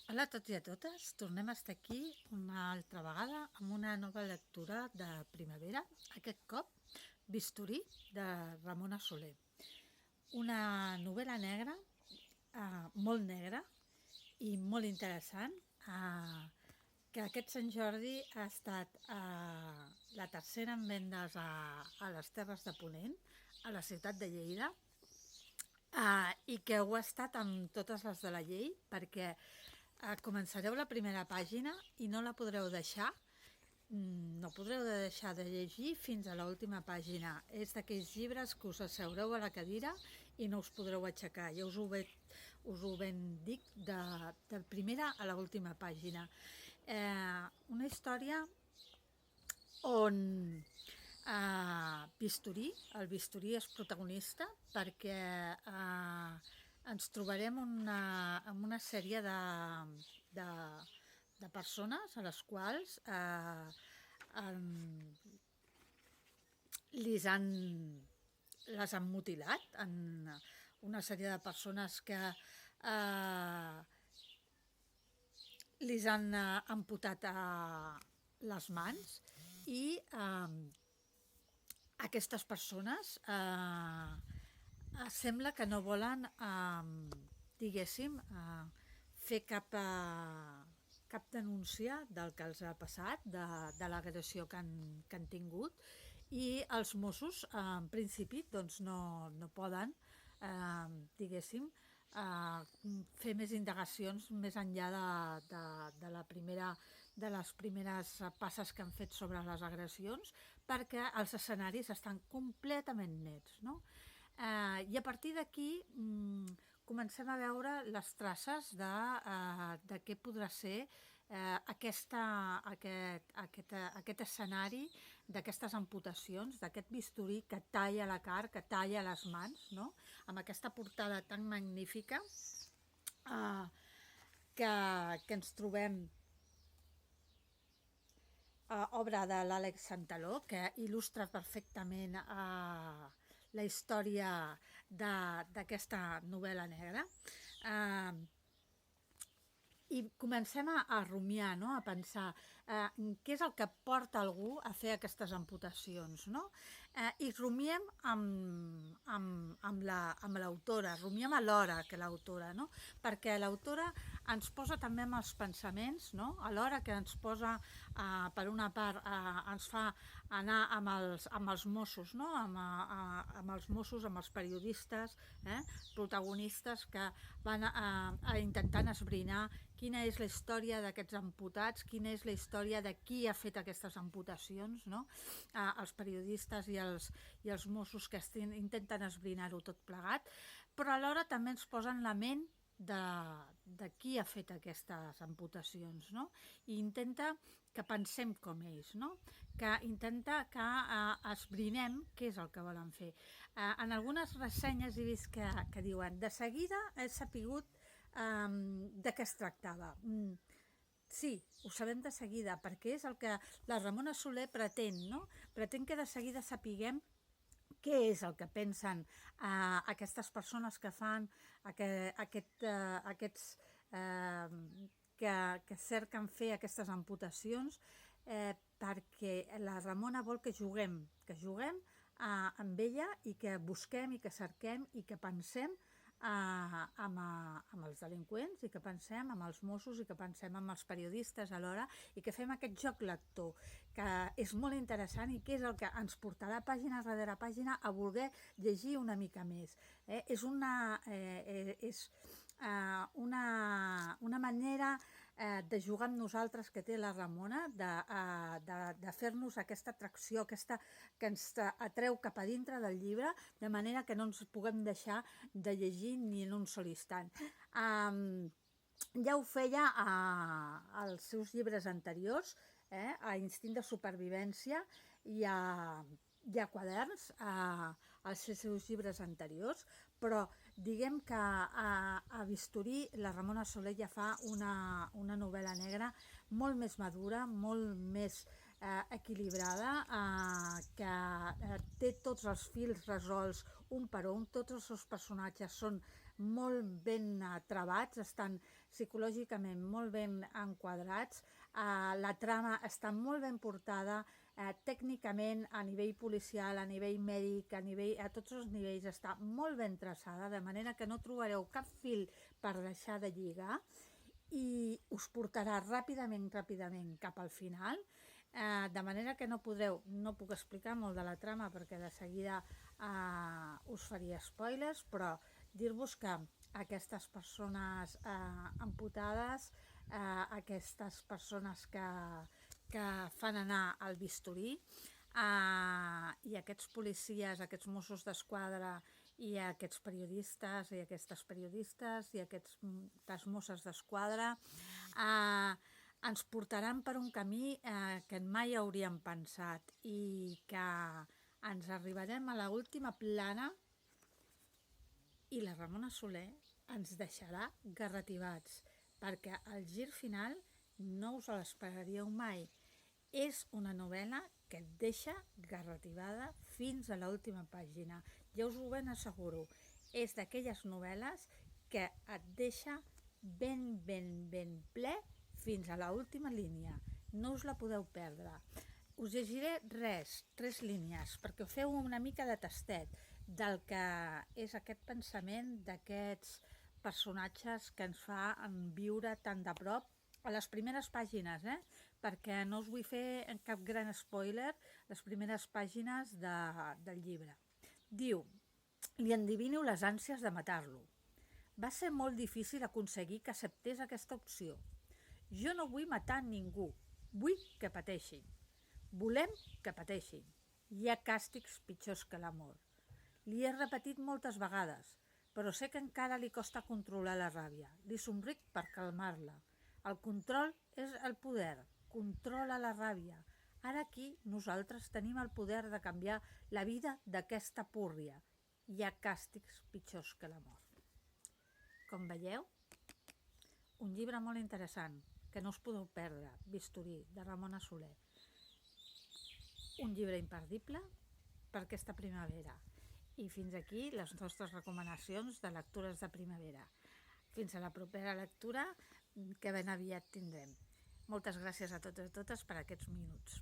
Hola a tots i a totes, tornem a estar aquí una altra vegada amb una nova lectura de primavera, aquest cop Bisturí, de Ramona Soler. Una novel·la negra, molt negra i molt interessant, que aquest Sant Jordi ha estat la tercera en vendes a les Terres de Ponent, a la ciutat de Lleida, i que ho ha estat amb totes les de la llei, perquè començareu la primera pàgina i no la podreu deixar, no podreu deixar de llegir fins a l'última pàgina. És d'aquells llibres que us asseureu a la cadira i no us podreu aixecar. Ja us ho ben dic de primera a l'última pàgina. Una història on el bisturí és protagonista perquè ens trobarem amb una sèrie de persones a les quals les han mutilat, en una sèrie de persones que les han amputat les mans i aquestes persones sembla que no volen, diguéssim, fer cap denúncia del que els ha passat, de l'agressió que han tingut, i els Mossos, en principi, doncs no poden, diguéssim, fer més indagacions més enllà de les primeres passes que han fet sobre les agressions, perquè els escenaris estan completament nets, no? I a partir d'aquí comencem a veure les traces de què podrà ser aquest escenari d'aquestes amputacions, d'aquest bisturí que talla la carn, que talla les mans, no? Amb aquesta portada tan magnífica que ens trobem, obra de l'Àlex Santaló, que il·lustra perfectament la història d'aquesta novel·la negra. I comencem a rumiar, no? A pensar què és el que porta algú a fer aquestes amputacions, no? I rumiem amb l'autora, rumiem alhora que l'autora, no? Perquè l'autora ens posa també amb els pensaments, no? Alhora que ens posa, per una part, ens fa anar amb els Mossos, no? Amb els Mossos, amb els periodistes, protagonistes que van intentant esbrinar quina és la història d'aquests amputats, quina és la història de qui ha fet aquestes amputacions, no? Els periodistes i els Mossos que intenten esbrinar-ho tot plegat, però alhora també ens posen la ment de qui ha fet aquestes amputacions, no? I intenta que pensem com ells, no? Que intenta que esbrinem què és el que volen fer. En algunes ressenyes he vist que diuen de seguida he sapigut de què es tractava. Sí, ho sabem de seguida, perquè és el que la Ramona Soler pretén, no? Pretén que de seguida sapiguem què és el que pensen aquestes persones que fan aquests que cerquen fer aquestes amputacions, perquè la Ramona vol que juguem amb ella i que busquem i que cerquem i que pensem amb els delinqüents i que pensem amb els Mossos i que pensem amb els periodistes alhora i que fem aquest joc lector que és molt interessant i que és el que ens portarà pàgina darrere pàgina a voler llegir una mica més. És una manera de jugar amb nosaltres que té la Ramona, de fer-nos aquesta atracció, que ens atreu cap a dintre del llibre, de manera que no ens puguem deixar de llegir ni en un sol instant. Ja ho feia als seus llibres anteriors, a Instint de supervivència i a Quaderns, als seus llibres anteriors, però diguem que a Bisturí la Ramona Soler ja fa una novel·la negra molt més madura, molt més equilibrada, que té tots els fils resolts un per un, tots els seus personatges són molt ben trebats, estan psicològicament molt ben enquadrats, la trama està molt ben portada, tècnicament a nivell policial, a nivell mèdic, a tots els nivells està molt ben traçada, de manera que no trobareu cap fil per deixar de lligar i us portarà ràpidament cap al final, de manera que no puc explicar molt de la trama perquè de seguida us faria spoilers, però dir-vos que aquestes persones amputades, aquestes persones que fan anar al bisturí, i aquests policies, aquests Mossos d'Esquadra i aquests periodistes i aquestes periodistes i aquestes Mosses d'Esquadra ens portaran per un camí que mai hauríem pensat i que ens arribarem a l'última plana i la Ramona Soler ens deixarà garrativats, perquè el gir final no us l'esperaríeu mai. És una novel·la que et deixa garrativada fins a l'última pàgina. Ja us ho ben asseguro. És d'aquelles novel·les que et deixa ben ple fins a l'última línia. No us la podeu perdre. Us llegiré 3 línies, perquè ho feu una mica de tastet del que és aquest pensament d'aquests personatges que ens fa viure tan de prop a les primeres pàgines, perquè no us vull fer cap gran spoiler, les primeres pàgines del llibre. Diu: li endevino les ànsies de matar-lo. Va ser molt difícil aconseguir que acceptés aquesta opció. Jo no vull matar ningú, vull que pateixin. Volem que pateixin. Hi ha càstigs pitjors que l'amor. Li he repetit moltes vegades, però sé que encara li costa controlar la ràbia. Li somric per calmar-la. El control és el poder. Controla la ràbia. Ara aquí nosaltres tenim el poder de canviar la vida d'aquesta púrria. Hi ha càstigs pitjors que la mort. Com veieu, un llibre molt interessant, que no us podeu perdre, Bisturí, de Ramona Soler. Un llibre imperdible per aquesta primavera. I fins aquí les nostres recomanacions de lectures de primavera. Fins a la propera lectura, que ben aviat tindrem. Moltes gràcies a tots i a totes per aquests minuts.